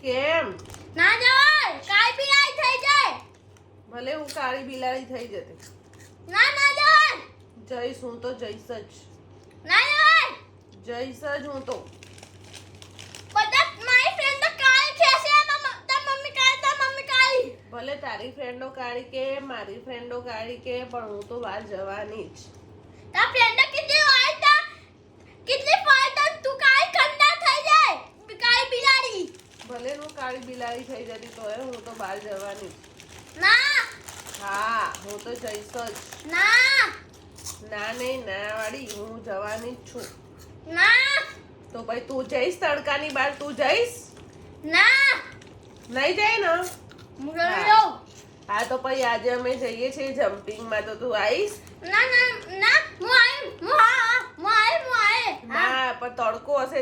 કેમ? ના જવાય, કાઈ બિલાડી થઈ જાય. ભલે હું કાળી બિલાડી થઈ જતી. ના જવાય. જઈશ હું તો જઈશ જ. ના જવાય. જઈશ જ હું તો. બધા મારી ફ્રેન્ડ તો કાળી છે તાર મમ્મી કાળી. ભલે તારી ફ્રેન્ડો કાળી કે મારી ફ્રેન્ડો કાળી કે પણ હું તો બહાર જવાની જ. તાર ફ્રેન્ડ કેટલી ફાયદા તું કાળી કંડા થઈ જાય. કાળી બિલાડી. ભલે હું કાળી બિલાડી થઈ જતી તોય હું તો બહાર જવાની જ. ના. હા હું તો જઈશ જ. ના. ના નહીં ના વાળી હું જવાની જ છું. ના. તો ભાઈ તું જઈશ તડકાની બહાર તું જઈશ? ના. નહીં જાય ને? મુરલો. હા તો પછી આજે અમે જઈએ છીએ જમ્પિંગમાં તો તું આવીશ? ના હું આય. ના પણ તડકો હશે